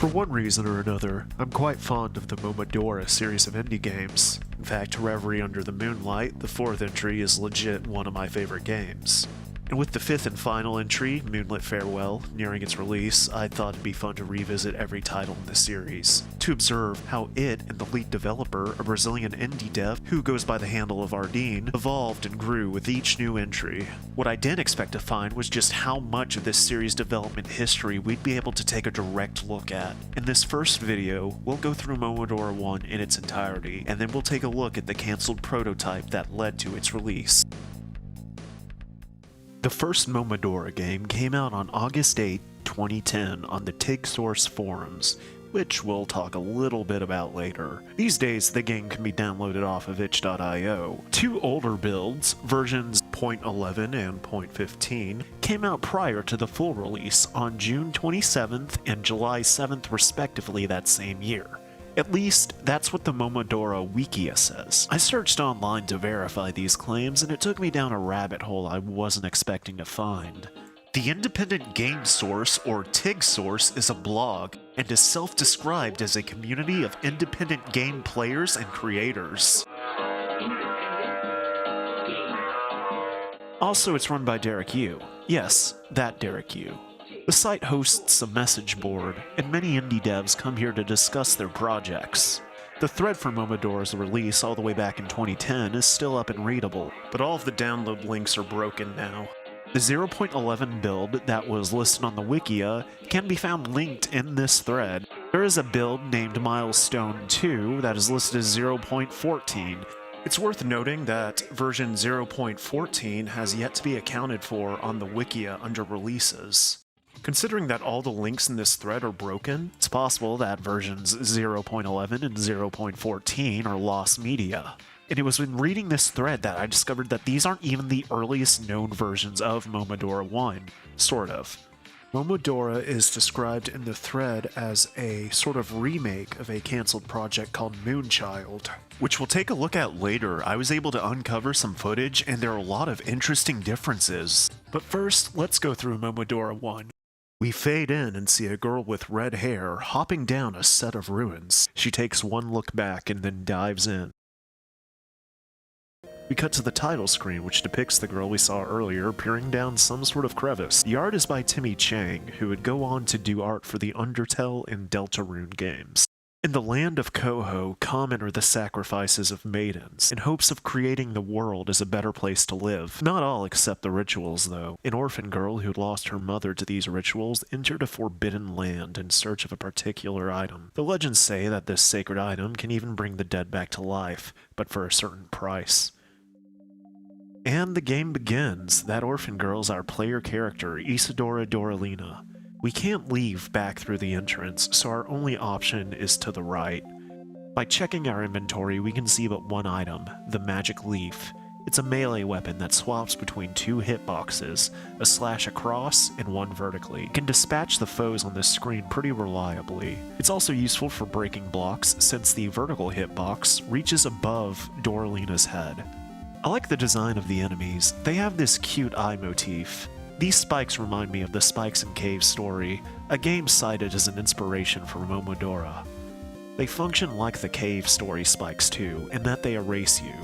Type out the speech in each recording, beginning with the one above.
For one reason or another, I'm quite fond of the Momodora series of indie games. In fact, Reverie Under the Moonlight, the fourth entry, is legit one of my favorite games. And with the fifth and final entry, Moonlit Farewell, nearing its release, I thought it'd be fun to revisit every title in the series, to observe how it and the lead developer, a Brazilian indie dev who goes by the handle of Ardeen, evolved and grew with each new entry. What I didn't expect to find was just how much of this series' development history we'd be able to take a direct look at. In this first video, we'll go through Momodora 1 in its entirety, and then we'll take a look at the cancelled prototype that led to its release. The first Momodora game came out on August 8, 2010 on the TigSource forums, which we'll talk a little bit about later. These days, the game can be downloaded off of itch.io. Two older builds, versions 0.11 and 0.15, came out prior to the full release on June 27th and July 7th respectively that same year. At least, that's what the Momodora Wikia says. I searched online to verify these claims, and it took me down a rabbit hole I wasn't expecting to find. The Independent Game Source, or TigSource, is a blog, and is self-described as a community of independent game players and creators. Also, it's run by Derek Yu. Yes, that Derek Yu. The site hosts a message board, and many indie devs come here to discuss their projects. The thread for Momodora's release all the way back in 2010 is still up and readable, but all of the download links are broken now. The 0.11 build that was listed on the Wikia can be found linked in this thread. There is a build named Milestone 2 that is listed as 0.14. It's worth noting that version 0.14 has yet to be accounted for on the Wikia under releases. Considering that all the links in this thread are broken, it's possible that versions 0.11 and 0.14 are lost media. And it was when reading this thread that I discovered that these aren't even the earliest known versions of Momodora 1, sort of. Momodora is described in the thread as a sort of remake of a cancelled project called Moonchild, which we'll take a look at later. I was able to uncover some footage, and there are a lot of interesting differences. But first, let's go through Momodora 1. We fade in and see a girl with red hair hopping down a set of ruins. She takes one look back and then dives in. We cut to the title screen, which depicts the girl we saw earlier peering down some sort of crevice. The art is by Timmy Chang, who would go on to do art for the Undertale and Deltarune games. In the land of Koho, common are the sacrifices of maidens, in hopes of creating the world as a better place to live. Not all accept the rituals, though. An orphan girl who lost her mother to these rituals entered a forbidden land in search of a particular item. The legends say that this sacred item can even bring the dead back to life, but for a certain price. And the game begins. That orphan girl's our player character, Isadora Doralina. We can't leave back through the entrance, so our only option is to the right. By checking our inventory, we can see but one item, the Magic Leaf. It's a melee weapon that swaps between two hitboxes, a slash across and one vertically. It can dispatch the foes on this screen pretty reliably. It's also useful for breaking blocks, since the vertical hitbox reaches above Doralina's head. I like the design of the enemies. They have this cute eye motif. These spikes remind me of the Spikes and Caves story, a game cited as an inspiration for Momodora. They function like the cave story spikes too, in that they erase you.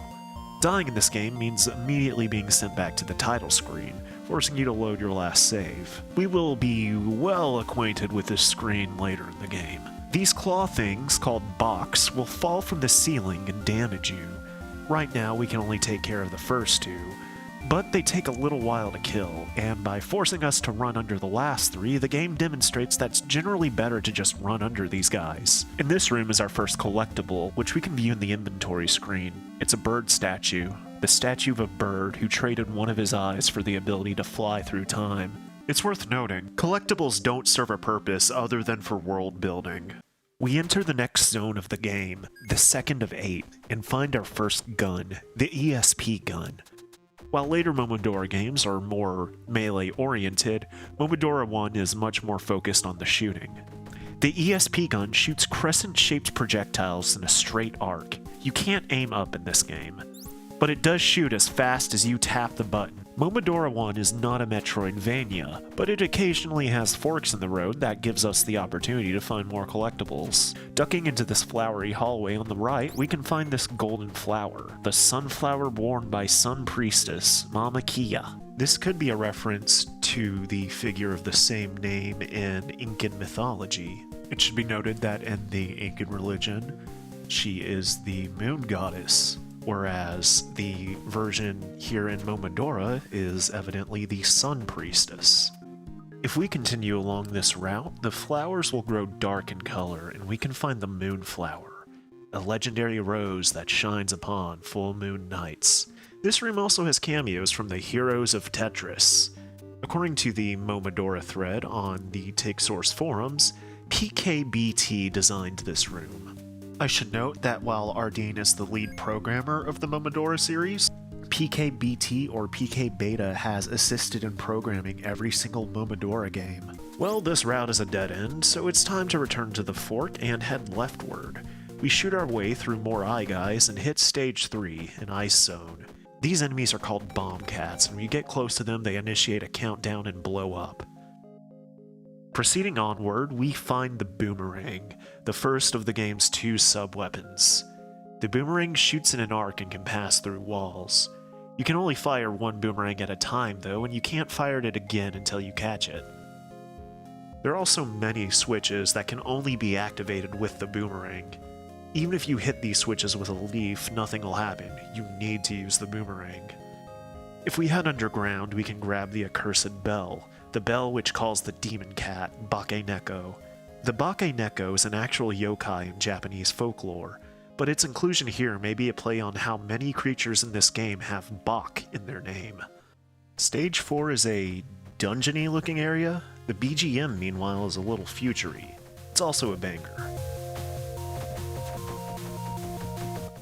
Dying in this game means immediately being sent back to the title screen, forcing you to load your last save. We will be well acquainted with this screen later in the game. These claw things, called box, will fall from the ceiling and damage you. Right now we can only take care of the first two, but they take a little while to kill, and by forcing us to run under the last three, the game demonstrates that it's generally better to just run under these guys. In this room is our first collectible, which we can view in the inventory screen. It's a bird statue, the statue of a bird who traded one of his eyes for the ability to fly through time. It's worth noting, collectibles don't serve a purpose other than for world building. We enter the next zone of the game, the second of 8, and find our first gun, the ESP gun. While later Momodora games are more melee-oriented, Momodora 1 is much more focused on the shooting. The ESP gun shoots crescent-shaped projectiles in a straight arc. You can't aim up in this game, but it does shoot as fast as you tap the button. Momodora 1 is not a Metroidvania, but it occasionally has forks in the road that gives us the opportunity to find more collectibles. Ducking into this flowery hallway on the right, we can find this golden flower, the sunflower born by Sun Priestess, Mama Kia. This could be a reference to the figure of the same name in Incan mythology. It should be noted that in the Incan religion, she is the moon goddess, whereas the version here in Momodora is evidently the Sun Priestess. If we continue along this route, the flowers will grow dark in color and we can find the Moonflower, a legendary rose that shines upon full moon nights. This room also has cameos from the heroes of Tetris. According to the Momodora thread on the TigSource forums, PKBT designed this room. I should note that while Ardeen is the lead programmer of the Momodora series, PKBT or PKBeta has assisted in programming every single Momodora game. Well, this route is a dead end, so it's time to return to the fork and head leftward. We shoot our way through more Eye Guys and hit Stage 3, an ice zone. These enemies are called bomb cats, and when you get close to them, they initiate a countdown and blow up. Proceeding onward, we find the Boomerang, the first of the game's 2 sub-weapons. The Boomerang shoots in an arc and can pass through walls. You can only fire one boomerang at a time though, and you can't fire it again until you catch it. There are also many switches that can only be activated with the Boomerang. Even if you hit these switches with a leaf, nothing will happen. You need to use the Boomerang. If we head underground, we can grab the accursed bell, the bell which calls the demon cat, Bakeneko. The Bakeneko is an actual yokai in Japanese folklore, but its inclusion here may be a play on how many creatures in this game have Bak in their name. Stage 4 is a dungeony looking area. The BGM, meanwhile, is a little futury. It's also a banger.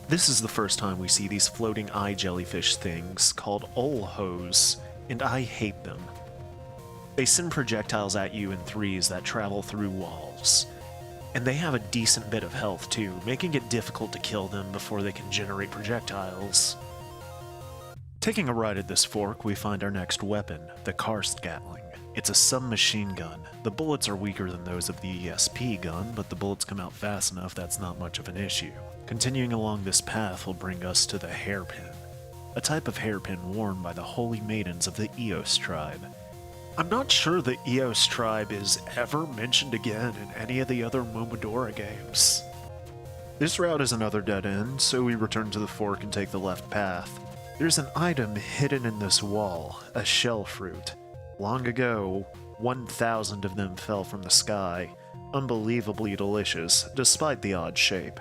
This is the first time we see these floating eye jellyfish things called Olhos, and I hate them. They send projectiles at you in threes that travel through walls. And they have a decent bit of health too, making it difficult to kill them before they can generate projectiles. Taking a ride at this fork, we find our next weapon, the Karst Gatling. It's a submachine gun. The bullets are weaker than those of the ESP gun, but the bullets come out fast enough that's not much of an issue. Continuing along this path will bring us to the hairpin, a type of hairpin worn by the holy maidens of the Eos tribe. I'm not sure the Eos tribe is ever mentioned again in any of the other Momodora games. This route is another dead end, so we return to the fork and take the left path. There's an item hidden in this wall, a shell fruit. Long ago, 1,000 of them fell from the sky, unbelievably delicious, despite the odd shape.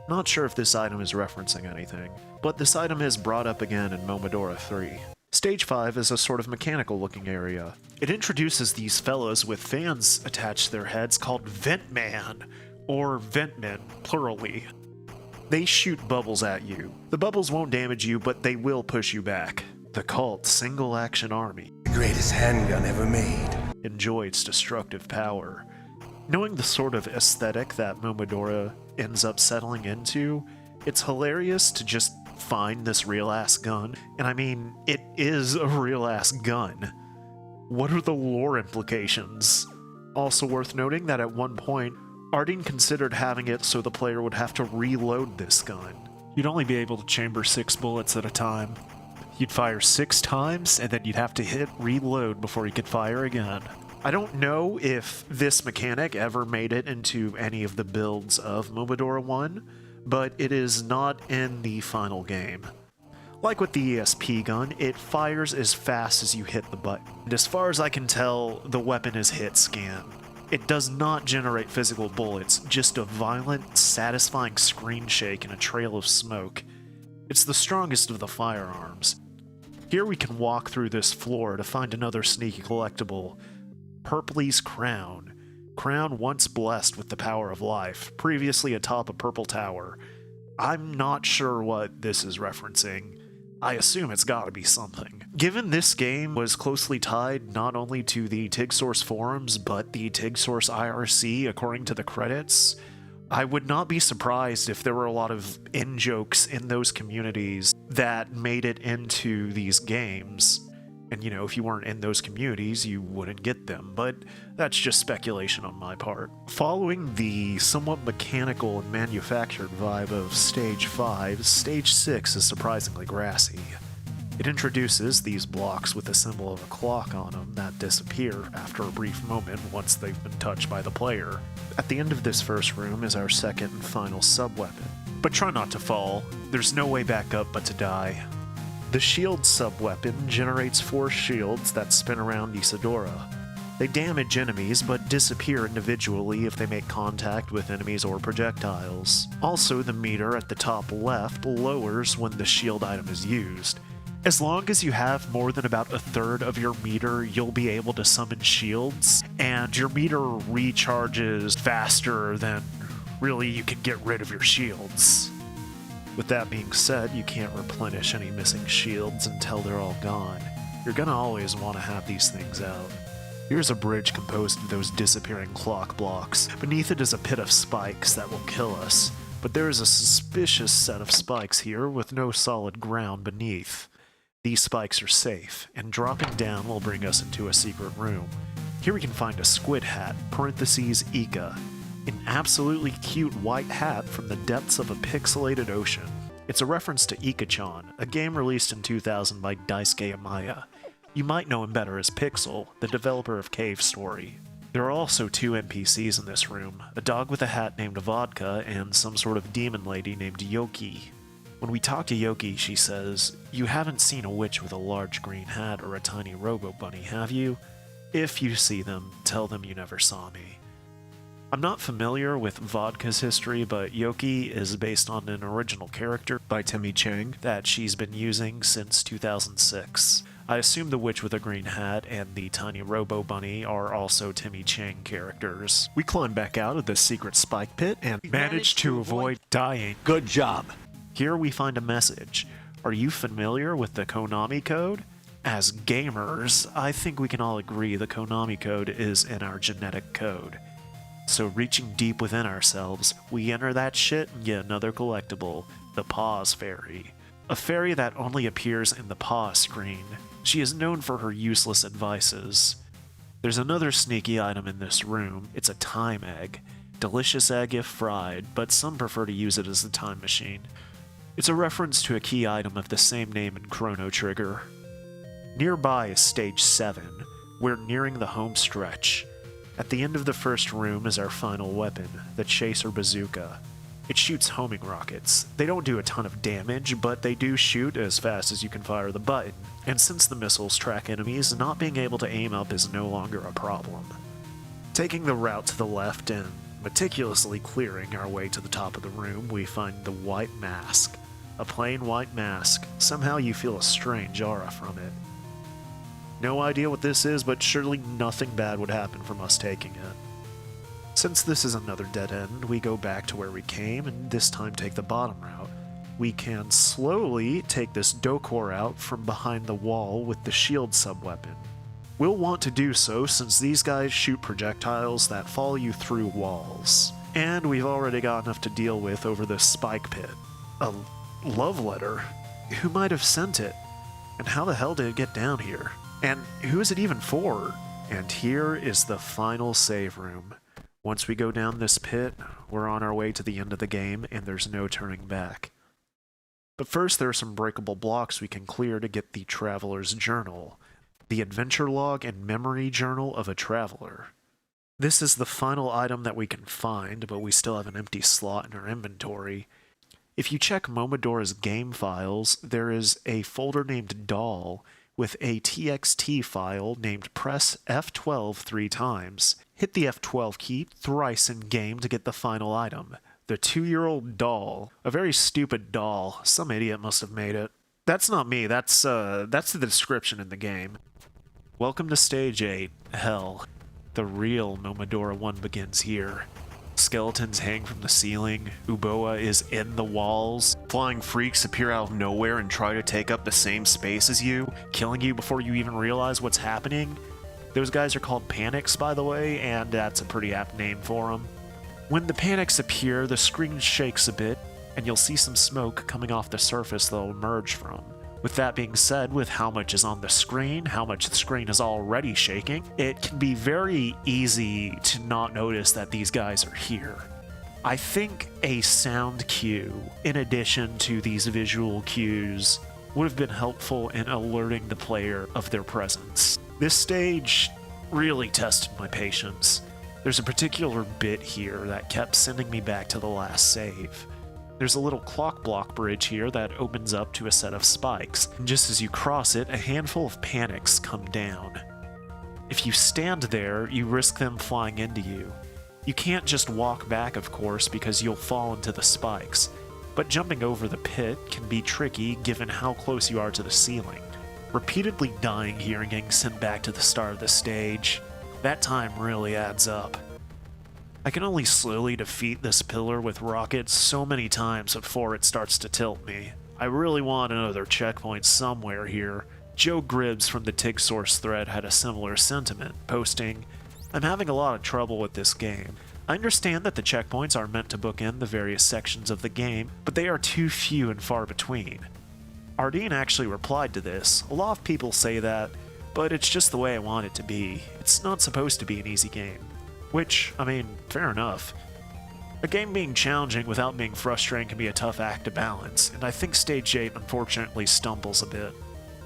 Not sure if this item is referencing anything, but this item is brought up again in Momodora 3. Stage 5 is a sort of mechanical-looking area. It introduces these fellows with fans attached to their heads called Ventman, or Ventmen, plurally. They shoot bubbles at you. The bubbles won't damage you, but they will push you back. The cult single-action army. The greatest handgun ever made. Enjoy its destructive power. Knowing the sort of aesthetic that Momodora ends up settling into, it's hilarious to just find this real-ass gun, and I mean, it is a real-ass gun. What are the lore implications? Also worth noting that at one point, Ardeen considered having it so the player would have to reload this gun. You'd only be able to chamber 6 bullets at a time. You'd fire 6 times, and then you'd have to hit reload before you could fire again. I don't know if this mechanic ever made it into any of the builds of Momodora 1, but it is not in the final game. Like with the ESP gun, it fires as fast as you hit the button. And as far as I can tell, the weapon is hit scan. It does not generate physical bullets, just a violent, satisfying screen shake and a trail of smoke. It's the strongest of the firearms. Here we can walk through this floor to find another sneaky collectible, Purpley's Crown. Crown once blessed with the power of life, previously atop a purple tower. I'm not sure what this is referencing. I assume it's gotta be something. Given this game was closely tied not only to the TigSource forums, but the TigSource IRC according to the credits, I would not be surprised if there were a lot of in-jokes in those communities that made it into these games. And if you weren't in those communities, you wouldn't get them, but that's just speculation on my part. Following the somewhat mechanical and manufactured vibe of Stage 5, Stage 6 is surprisingly grassy. It introduces these blocks with a symbol of a clock on them that disappear after a brief moment once they've been touched by the player. At the end of this first room is our second and final sub-weapon. But try not to fall, there's no way back up but to die. The shield sub-weapon generates 4 shields that spin around Isadora. They damage enemies but disappear individually if they make contact with enemies or projectiles. Also, the meter at the top left lowers when the shield item is used. As long as you have more than about a third of your meter, you'll be able to summon shields, and your meter recharges faster than really you can get rid of your shields. With that being said, you can't replenish any missing shields until they're all gone. You're gonna always want to have these things out. Here's a bridge composed of those disappearing clock blocks. Beneath it is a pit of spikes that will kill us, but there is a suspicious set of spikes here with no solid ground beneath. These spikes are safe, and dropping down will bring us into a secret room. Here we can find a squid hat, parentheses Ika, an absolutely cute white hat from the depths of a pixelated ocean. It's a reference to Ika-chan, a game released in 2000 by Daisuke Amaya. You might know him better as Pixel, the developer of Cave Story. There are also 2 NPCs in this room, a dog with a hat named Vodka and some sort of demon lady named Yoki. When we talk to Yoki, she says, "You haven't seen a witch with a large green hat or a tiny robo-bunny, have you? If you see them, tell them you never saw me." I'm not familiar with Vodka's history, but Yoki is based on an original character by Timmy Chang that she's been using since 2006. I assume the witch with a green hat and the tiny robo-bunny are also Timmy Chang characters. We climb back out of the secret spike pit and manage to avoid dying. Good job. Here we find a message. Are you familiar with the Konami code? As gamers, I think we can all agree the Konami code is in our genetic code. So reaching deep within ourselves, we enter that shit and get another collectible, the Pause Fairy. A fairy that only appears in the pause screen. She is known for her useless advices. There's another sneaky item in this room. It's a time egg. Delicious egg if fried, but some prefer to use it as a time machine. It's a reference to a key item of the same name in Chrono Trigger. Nearby is Stage 7. We're nearing the home stretch. At the end of the first room is our final weapon, the Chaser Bazooka. It shoots homing rockets. They don't do a ton of damage, but they do shoot as fast as you can fire the button, and since the missiles track enemies, not being able to aim up is no longer a problem. Taking the route to the left and meticulously clearing our way to the top of the room, we find the White Mask. A plain white mask. Somehow you feel a strange aura from it. No idea what this is, but surely nothing bad would happen from us taking it. Since this is another dead end, we go back to where we came, and this time take the bottom route. We can slowly take this Dokor out from behind the wall with the shield sub-weapon. We'll want to do so since these guys shoot projectiles that follow you through walls. And we've already got enough to deal with over this spike pit. A love letter? Who might have sent it? And how the hell did it get down here? And who is it even for? And here is the final save room. Once we go down this pit, we're on our way to the end of the game, and there's no turning back. But first, there are some breakable blocks we can clear to get the Traveler's Journal, the adventure log and memory journal of a traveler. This is the final item that we can find, but we still have an empty slot in our inventory. If you check Momodora's game files, there is a folder named Doll with a TXT file named Press F12 3 times. Hit the F12 key thrice in game to get the final item. The 2-year-old doll. A very stupid doll. Some idiot must have made it. That's not me, that's the description in the game. Welcome to Stage 8, Hell. The real Momodora 1 begins here. Skeletons hang from the ceiling, Uboa is in the walls, flying freaks appear out of nowhere and try to take up the same space as you, killing you before you even realize what's happening. Those guys are called Panics, by the way, and that's a pretty apt name for them. When the Panics appear, the screen shakes a bit, and you'll see some smoke coming off the surface they'll emerge from. With that being said, with how much is on the screen, how much the screen is already shaking, it can be very easy to not notice that these guys are here. I think a sound cue, in addition to these visual cues, would have been helpful in alerting the player of their presence. This stage really tested my patience. There's a particular bit here that kept sending me back to the last save. There's a little clock block bridge here that opens up to a set of spikes, and just as you cross it, a handful of panics come down. If you stand there, you risk them flying into you. You can't just walk back, of course, because you'll fall into the spikes, but jumping over the pit can be tricky given how close you are to the ceiling. Repeatedly dying here and getting sent back to the start of the stage, that time really adds up. I can only slowly defeat this pillar with rockets so many times before it starts to tilt me. I really want another checkpoint somewhere here. Joe Gribbs from the TIG Source thread had a similar sentiment, posting, "I'm having a lot of trouble with this game. I understand that the checkpoints are meant to bookend the various sections of the game, but they are too few and far between." Ardeen actually replied to this. A lot of people say that, but it's just the way I want it to be. It's not supposed to be an easy game. Which, I mean, fair enough. A game being challenging without being frustrating can be a tough act to balance, and I think Stage 8 unfortunately stumbles a bit.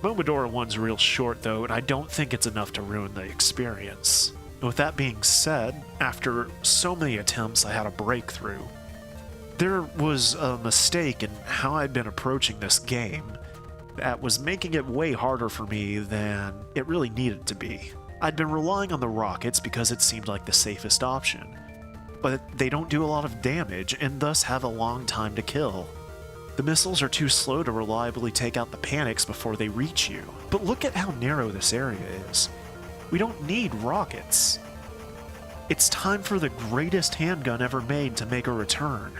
Momodora 1's real short though, and I don't think it's enough to ruin the experience. With that being said, after so many attempts I had a breakthrough. There was a mistake in how I'd been approaching this game that was making it way harder for me than it really needed to be. I'd been relying on the rockets because it seemed like the safest option, but they don't do a lot of damage and thus have a long time to kill. The missiles are too slow to reliably take out the panics before they reach you. But look at how narrow this area is. We don't need rockets. It's time for the greatest handgun ever made to make a return.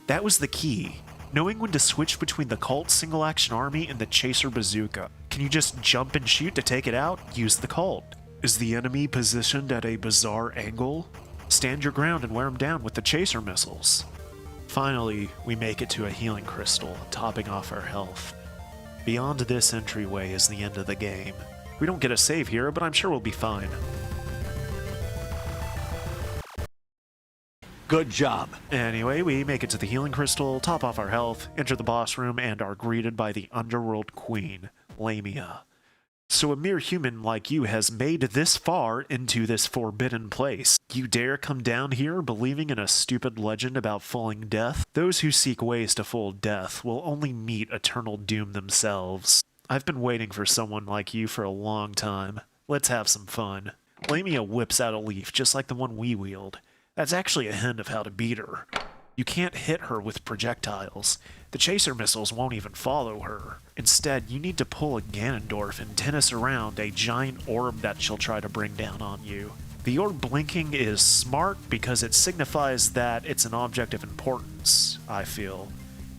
That was the key. Knowing when to switch between the Colt single-action army and the Chaser bazooka. Can you just jump and shoot to take it out? Use the Colt. Is the enemy positioned at a bizarre angle? Stand your ground and wear them down with the Chaser missiles. Finally, we make it to a healing crystal, topping off our health. Beyond this entryway is the end of the game. We don't get a save here, but I'm sure we'll be fine. Good job. Anyway, we make it to the healing crystal, top off our health, enter the boss room, and are greeted by the underworld queen, Lamia. So a mere human like you has made this far into this forbidden place. You dare come down here believing in a stupid legend about falling death? Those who seek ways to full death will only meet eternal doom themselves. I've been waiting for someone like you for a long time. Let's have some fun. Lamia whips out a leaf just like the one we wield. That's actually a hint of how to beat her. You can't hit her with projectiles. The Chaser missiles won't even follow her. Instead, you need to pull a Ganondorf and tennis around a giant orb that she'll try to bring down on you. The orb blinking is smart because it signifies that it's an object of importance, I feel.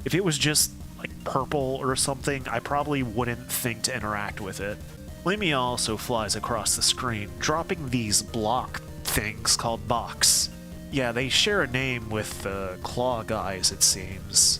If it was just, like, purple or something, I probably wouldn't think to interact with it. Lamia also flies across the screen, dropping these block things called box. Yeah, they share a name with the claw guys, it seems.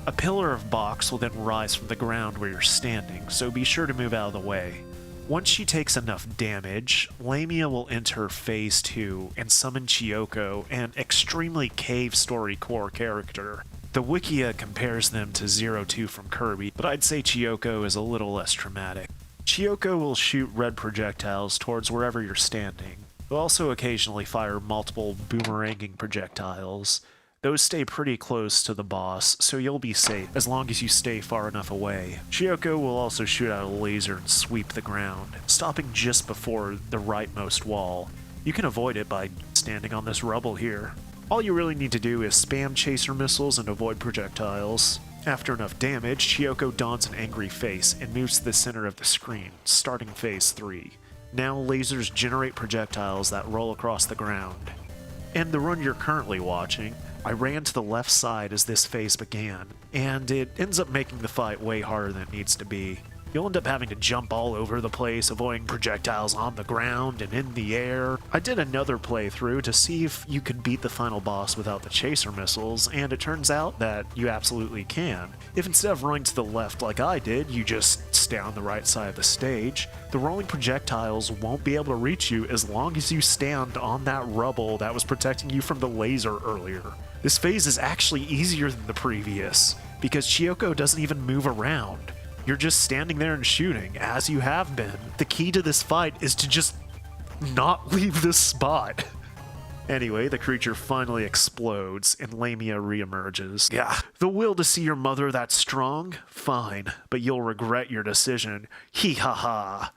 A pillar of box will then rise from the ground where you're standing, so be sure to move out of the way. Once she takes enough damage, Lamia will enter Phase 2 and summon Chiyoko, an extremely cave story core character. The Wikia compares them to Zero-Two from Kirby, but I'd say Chiyoko is a little less traumatic. Chiyoko will shoot red projectiles towards wherever you're standing. They'll also occasionally fire multiple boomeranging projectiles. Those stay pretty close to the boss, so you'll be safe as long as you stay far enough away. Chiyoko will also shoot out a laser and sweep the ground, stopping just before the rightmost wall. You can avoid it by standing on this rubble here. All you really need to do is spam Chaser missiles and avoid projectiles. After enough damage, Chiyoko dons an angry face and moves to the center of the screen, starting Phase 3. Now lasers generate projectiles that roll across the ground. In the run you're currently watching, I ran to the left side as this phase began, and it ends up making the fight way harder than it needs to be. You'll end up having to jump all over the place, avoiding projectiles on the ground and in the air. I did another playthrough to see if you could beat the final boss without the chaser missiles, and it turns out that you absolutely can. If instead of running to the left like I did, you just stay on the right side of the stage, the rolling projectiles won't be able to reach you as long as you stand on that rubble that was protecting you from the laser earlier. This phase is actually easier than the previous, because Chiyoko doesn't even move around. You're just standing there and shooting, as you have been. The key to this fight is to just not leave this spot. Anyway, the creature finally explodes, and Lamia reemerges. Yeah, the will to see your mother that strong? Fine, but you'll regret your decision. Hee ha ha.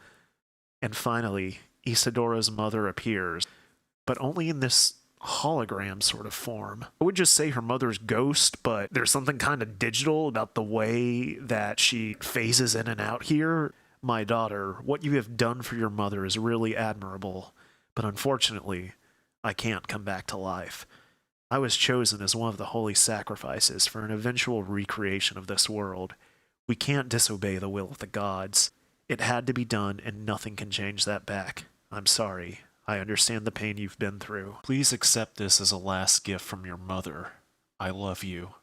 And finally, Isadora's mother appears, but only in this hologram sort of form. I would just say her mother's ghost, but there's something kind of digital about the way that she phases in and out here. My daughter, what you have done for your mother is really admirable, but unfortunately, I can't come back to life. I was chosen as one of the holy sacrifices for an eventual recreation of this world. We can't disobey the will of the gods. It had to be done, and nothing can change that back. I'm sorry. I understand the pain you've been through. Please accept this as a last gift from your mother. I love you.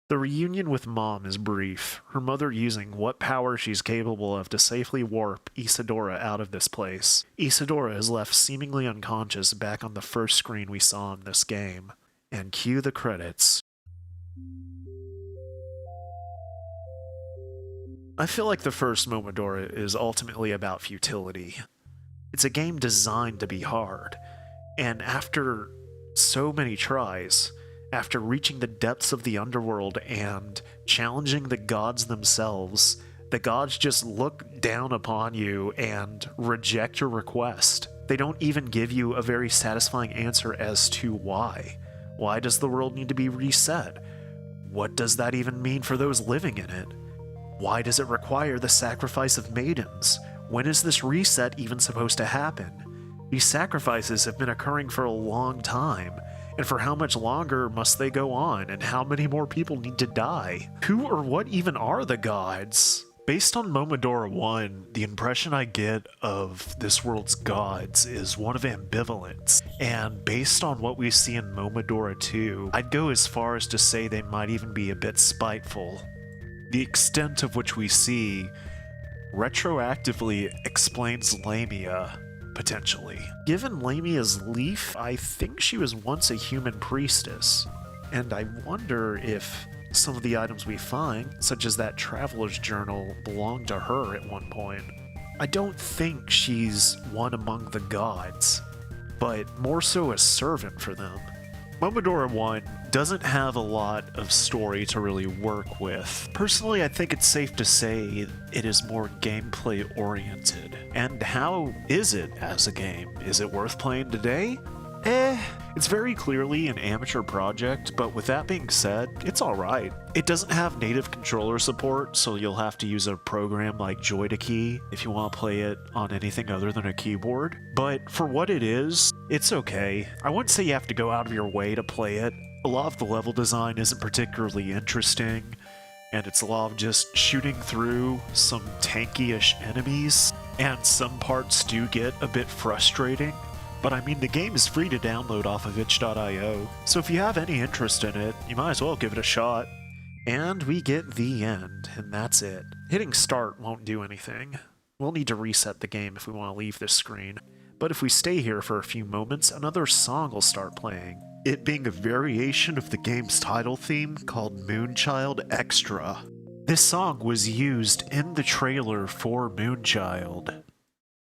The reunion with Mom is brief, her mother using what power she's capable of to safely warp Isadora out of this place. Isadora is left seemingly unconscious back on the first screen we saw in this game. And cue the credits. I feel like the first Momodora is ultimately about futility. It's a game designed to be hard, and after so many tries, after reaching the depths of the underworld and challenging the gods themselves, the gods just look down upon you and reject your request. They don't even give you a very satisfying answer as to why. Why does the world need to be reset? What does that even mean for those living in it? Why does it require the sacrifice of maidens? When is this reset even supposed to happen? These sacrifices have been occurring for a long time, and for how much longer must they go on, and how many more people need to die? Who or what even are the gods? Based on Momodora 1, the impression I get of this world's gods is one of ambivalence, and based on what we see in Momodora 2, I'd go as far as to say they might even be a bit spiteful. The extent of which we see retroactively explains Lamia, potentially. Given Lamia's leaf, I think she was once a human priestess, and I wonder if some of the items we find, such as that traveler's journal, belonged to her at one point. I don't think she's one among the gods, but more so a servant for them. Momodora 1 doesn't have a lot of story to really work with. Personally, I think it's safe to say it is more gameplay oriented. And how is it as a game? Is it worth playing today? It's very clearly an amateur project, but with that being said, it's alright. It doesn't have native controller support, so you'll have to use a program like Joy-to-Key if you want to play it on anything other than a keyboard. But for what it is, it's okay. I wouldn't say you have to go out of your way to play it. A lot of the level design isn't particularly interesting, and it's a lot of just shooting through some tanky-ish enemies, and some parts do get a bit frustrating. But I mean, the game is free to download off of itch.io, so if you have any interest in it, you might as well give it a shot. And we get the end, and that's it. Hitting start won't do anything. We'll need to reset the game if we want to leave this screen. But if we stay here for a few moments, another song will start playing. It being a variation of the game's title theme called Moonchild Extra. This song was used in the trailer for Moonchild.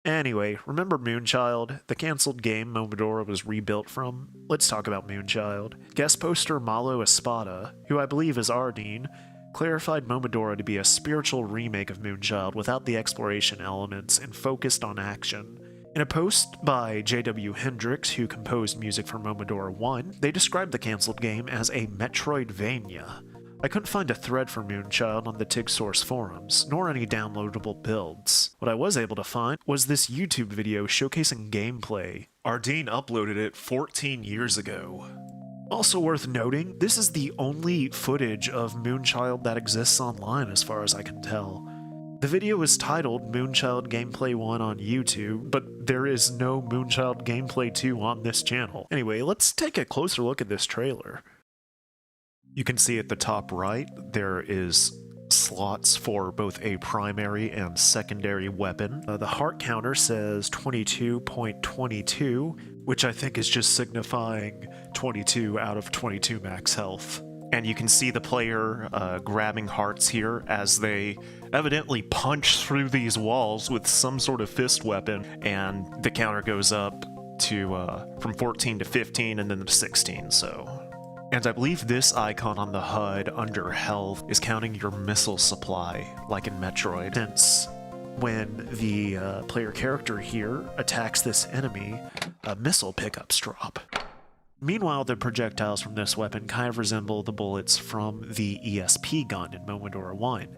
Anyway, remember Moonchild, the cancelled game Momodora was rebuilt from? Let's talk about Moonchild. Guest poster Malo Espada, who I believe is Ardeen, clarified Momodora to be a spiritual remake of Moonchild without the exploration elements and focused on action. In a post by J.W. Hendricks, who composed music for Momodora 1, they described the cancelled game as a Metroidvania. I couldn't find a thread for Moonchild on the TigSource forums, nor any downloadable builds. What I was able to find was this YouTube video showcasing gameplay. Ardeen uploaded it 14 years ago. Also worth noting, this is the only footage of Moonchild that exists online as far as I can tell. The video is titled Moonchild Gameplay 1 on YouTube, but there is no Moonchild Gameplay 2 on this channel. Anyway, let's take a closer look at this trailer. You can see at the top right, there is slots for both a primary and secondary weapon. The heart counter says 22.22, which I think is just signifying 22 out of 22 max health. And you can see the player grabbing hearts here as they evidently punch through these walls with some sort of fist weapon, and the counter goes up to from 14 to 15 and then to 16, so... And I believe this icon on the HUD under health is counting your missile supply, like in Metroid. Since when the player character here attacks this enemy, missile pickups drop. Meanwhile, the projectiles from this weapon kind of resemble the bullets from the ESP gun in Momodora 1,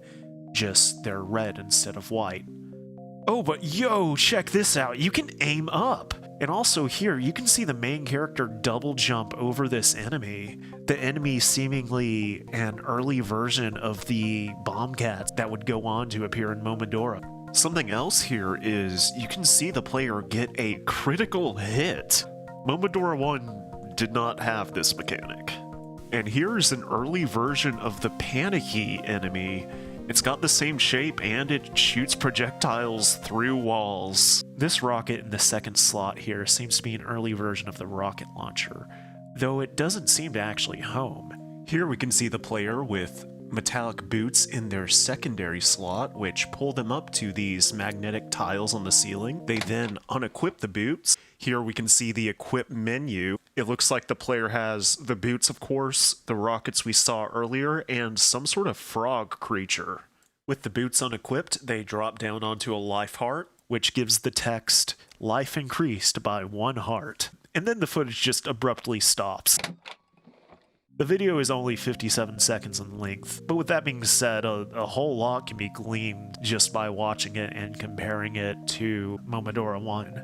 just they're red instead of white. Oh, but yo, check this out, you can aim up! And also here, you can see the main character double jump over this enemy. The enemy seemingly an early version of the bombcats that would go on to appear in Momodora. Something else here is you can see the player get a critical hit. Momodora 1 did not have this mechanic. And here's an early version of the panicky enemy. It's got the same shape and it shoots projectiles through walls. This rocket in the second slot here seems to be an early version of the rocket launcher, though it doesn't seem to actually home. Here we can see the player with metallic boots in their secondary slot, which pull them up to these magnetic tiles on the ceiling. They then unequip the boots. Here we can see the equip menu. It looks like the player has the boots, of course, the rockets we saw earlier, and some sort of frog creature. With the boots unequipped, they drop down onto a life heart, which gives the text, "Life increased by 1 heart." And then the footage just abruptly stops. The video is only 57 seconds in length, but with that being said, a whole lot can be gleaned just by watching it and comparing it to Momodora 1.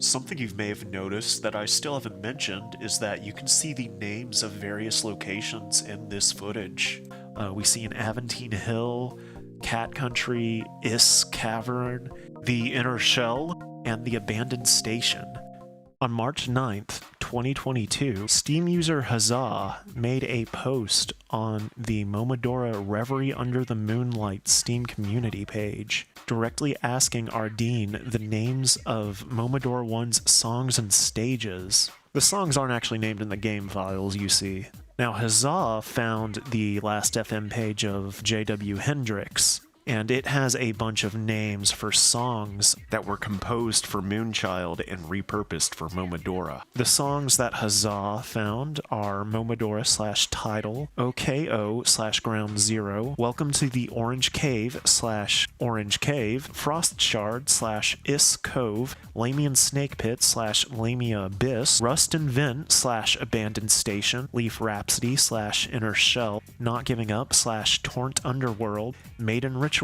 Something you may have noticed that I still haven't mentioned is that you can see the names of various locations in this footage. We see an Aventine Hill, Cat Country, Is Cavern, the Inner Shell, and the Abandoned Station. On March 9th, 2022, Steam user Huzzah made a post on the Momodora Reverie Under the Moonlight Steam community page, directly asking Ardeen the names of Momodora 1's songs and stages. The songs aren't actually named in the game files, you see. Now, Huzzah found the Last.fm page of J.W. Hendrix, and it has a bunch of names for songs that were composed for Moonchild and repurposed for Momodora. The songs that Huzzah found are Momodora/Title, OKO/Ground Zero, Welcome to the Orange Cave/Orange Cave, Frost Shard/Is Cove, Lamian Snake Pit/Lamia Abyss, Rust and Vent/Abandoned Station, Leaf Rhapsody/Inner Shell, Not Giving Up/Torrent Underworld, Maiden Ritual/Aventine,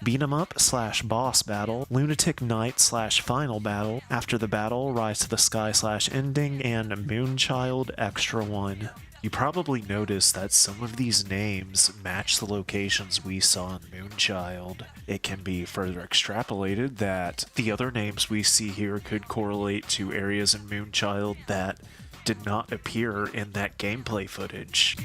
Beat 'em Up/Boss Battle, Lunatic Night/Final Battle, After the Battle, Rise to the Sky/Ending, and Moonchild Extra 1. You probably noticed that some of these names match the locations we saw in Moonchild. It can be further extrapolated that the other names we see here could correlate to areas in Moonchild that did not appear in that gameplay footage.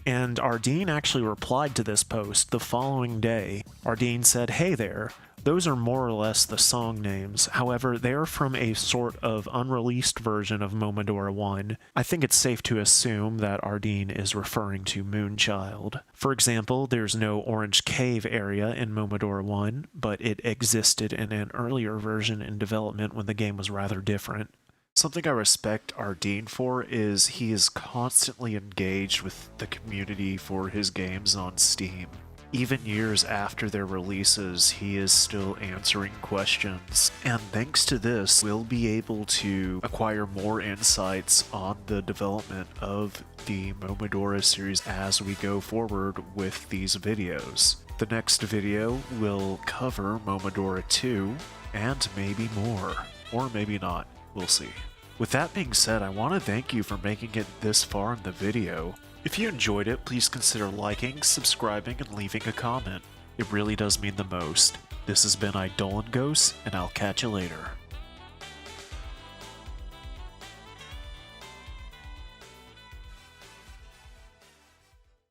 And Ardeen actually replied to this post the following day. Ardeen said, "Hey there, those are more or less the song names. However, they are from a sort of unreleased version of Momodora 1. I think it's safe to assume that Ardeen is referring to Moonchild. For example, there's no Orange Cave area in Momodora 1, but it existed in an earlier version in development when the game was rather different." Something I respect Ardeen for is he is constantly engaged with the community for his games on Steam. Even years after their releases, he is still answering questions. And thanks to this, we'll be able to acquire more insights on the development of the Momodora series as we go forward with these videos. The next video will cover Momodora 2, and maybe more. Or maybe not. We'll see. With that being said, I want to thank you for making it this far in the video. If you enjoyed it, please consider liking, subscribing, and leaving a comment. It really does mean the most. This has been Eidolon Ghost, and I'll catch you later.